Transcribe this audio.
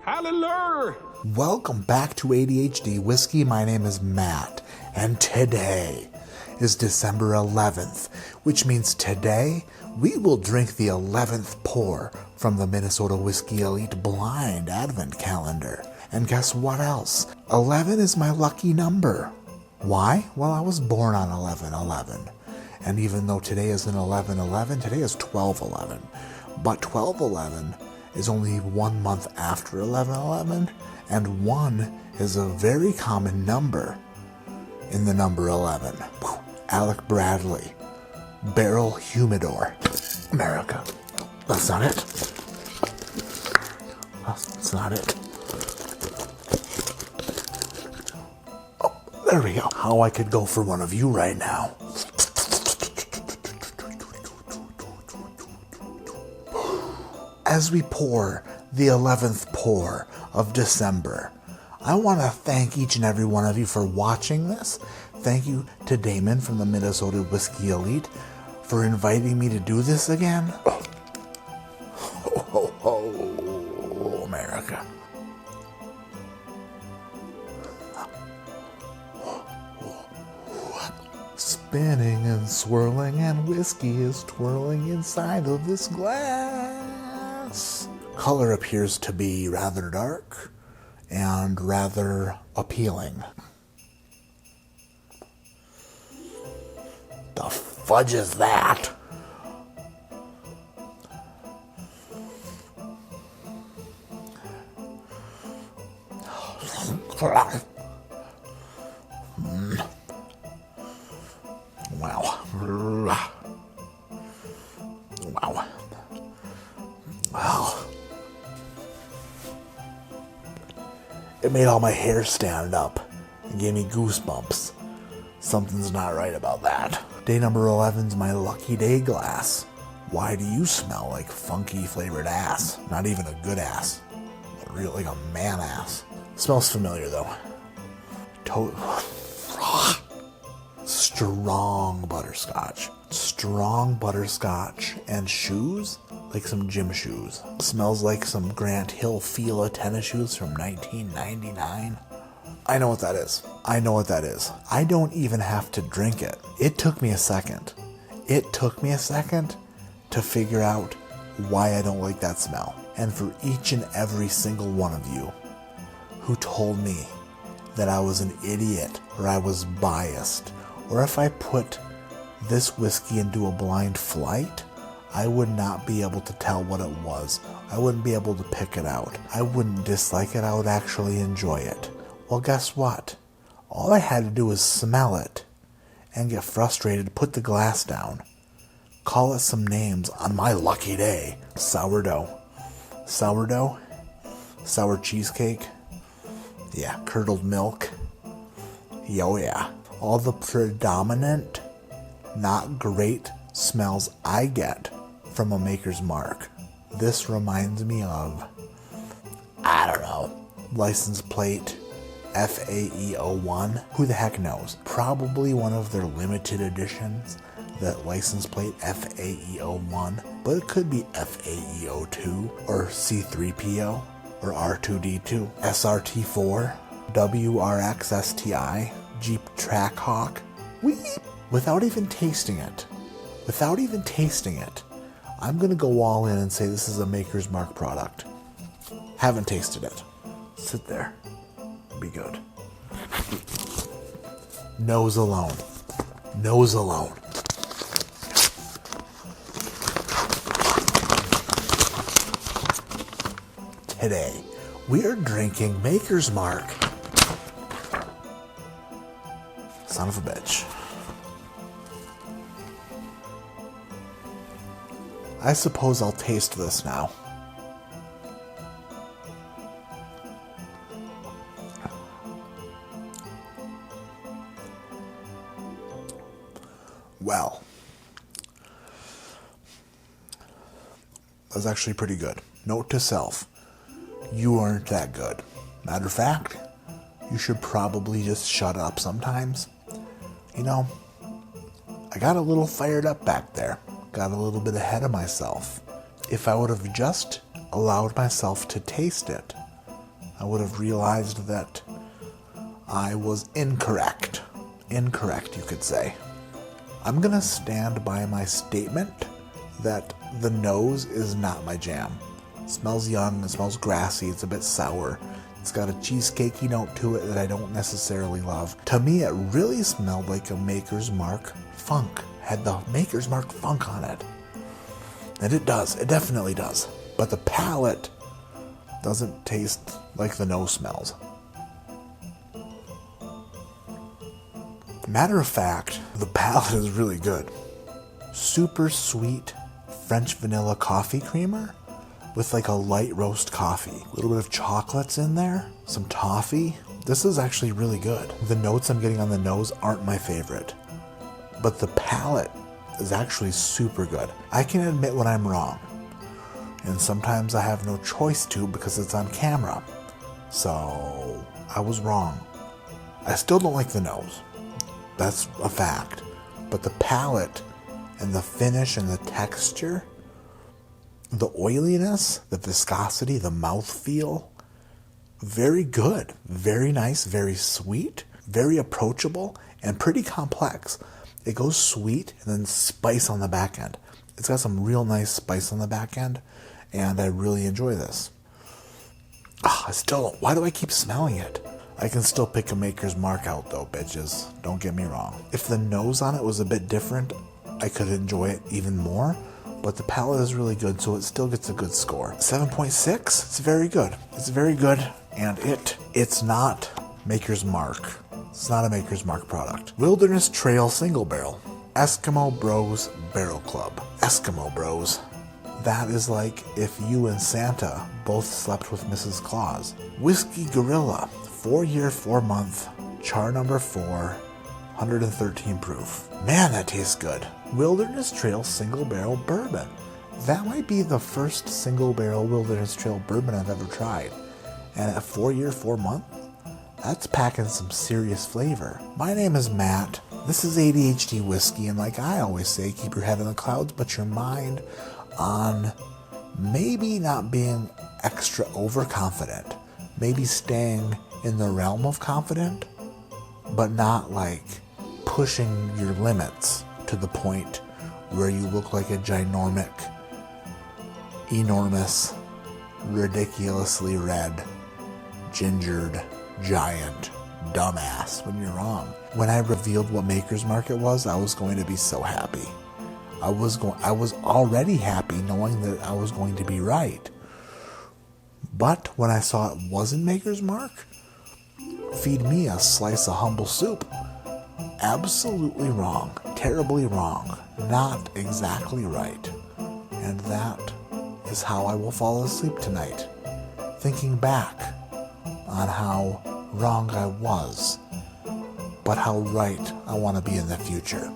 Hallelujah! Welcome back to ADHD Whiskey. My name is Matt, and today is December 11th, which means today we will drink the 11th pour from the Minnesota Whiskey Elite Blind Advent Calendar. And guess what else? 11 is my lucky number. Why? Well, I was born on 11/11. And even though today isn't 11/11, today is 12/11. But 12/11 is only 1 month after 11/11, and 1 is a very common number in the number 11. Alec Bradley, Barrel Humidor, America. That's not it. That's not it. Oh, there we go. How I could go for one of you right now. As we pour the 11th pour of December, I want to thank each and every one of you for watching this. Thank you to Damon from the Minnesota Whiskey Elite for inviting me to do this again. Oh, America. Spinning and swirling and whiskey is twirling inside of this glass. Color appears to be rather dark and rather appealing. The fudge is that? Wow. Wow. Wow. It made all my hair stand up and gave me goosebumps. Something's not right about that. Day number 11's my lucky day glass. Why do you smell like funky flavored ass? Not even a good ass. Real like a man ass. Smells familiar though. Strong butterscotch. Strong butterscotch and shoes like some gym shoes. Smells like some Grant Hill Fila tennis shoes from 1999. I know what that is. I know what that is. I don't even have to drink it. It took me a second. It took me a second to figure out why I don't like that smell. And for each and every single one of you who told me that I was an idiot or I was biased, or if I put this whiskey into a blind flight, I would not be able to tell what it was. I wouldn't be able to pick it out. I wouldn't dislike it. I would actually enjoy it. Well, guess what? All I had to do was smell it and get frustrated, put the glass down, call it some names on my lucky day. Sourdough, sour cheesecake, yeah, curdled milk, oh yeah. All the predominant, not great smells I get from a Maker's Mark. This reminds me of, I don't know, license plate FAE01. Who the heck knows? Probably one of their limited editions, that license plate FAE01, but it could be FAE02 or C3PO or R2D2, SRT4, WRXSTI, Jeep Trackhawk. Weep. Without even tasting it, I'm gonna go all in and say this is a Maker's Mark product. Haven't tasted it. Sit there. Be good. Nose alone. Nose alone. Today, we are drinking Maker's Mark. Son of a bitch. I suppose I'll taste this now. Well, that was actually pretty good. Note to self, you aren't that good. Matter of fact, you should probably just shut up sometimes. You know, I got a little fired up back there. Got a little bit ahead of myself. If I would have just allowed myself to taste it I would have realized that I was incorrect. Incorrect, you could say. I'm gonna stand by my statement that the nose is not my jam. It smells young, it smells grassy, it's a bit sour. It's got a cheesecakey note to it that I don't necessarily love. To me, it really smelled like a Maker's Mark funk. Had the Maker's Mark funk on it. And it does, it definitely does. But the palate doesn't taste like the nose smells. Matter of fact, the palate is really good. Super sweet French vanilla coffee creamer with like a light roast coffee. A little bit of chocolates in there, some toffee. This is actually really good. The notes I'm getting on the nose aren't my favorite, but the palate is actually super good. I can admit when I'm wrong, and sometimes I have no choice to because it's on camera. So I was wrong. I still don't like the nose. That's a fact. But the palate and the finish and the texture, the oiliness, the viscosity, the mouthfeel, very good, very nice, very sweet, very approachable, and pretty complex. It goes sweet and then spice on the back end. It's got some real nice spice on the back end, and I really enjoy this. Why do I keep smelling it? I can still pick a Maker's Mark out though, bitches. Don't get me wrong. If the nose on it was a bit different, I could enjoy it even more, but the palate is really good, so it still gets a good score. 7.6, it's very good. It's very good, and it's not Maker's Mark. It's not a Maker's Mark product. Wilderness Trail Single Barrel. Eskimo Bros Barrel Club. Eskimo Bros. That is like if you and Santa both slept with Mrs. Claus. Whiskey Gorilla. 4-year, 4-month. Char number 4. 113 proof. Man, that tastes good. Wilderness Trail Single Barrel Bourbon. That might be the first single barrel Wilderness Trail bourbon I've ever tried. And at 4-year, 4-month, that's packing some serious flavor. My name is Matt. This is ADHD Whiskey, and like I always say, keep your head in the clouds, but your mind on maybe not being extra overconfident. Maybe staying in the realm of confident, but not like pushing your limits to the point where you look like a ginormic, enormous, ridiculously red, gingered, giant dumbass when you're wrong. When I revealed what Maker's Mark it was, I was going to be so happy. I was already happy knowing that I was going to be right. But when I saw it wasn't Maker's Mark, feed me a slice of humble soup. Absolutely wrong. Terribly wrong. Not exactly right. And that is how I will fall asleep tonight, thinking back on how wrong I was, but how right I want to be in the future.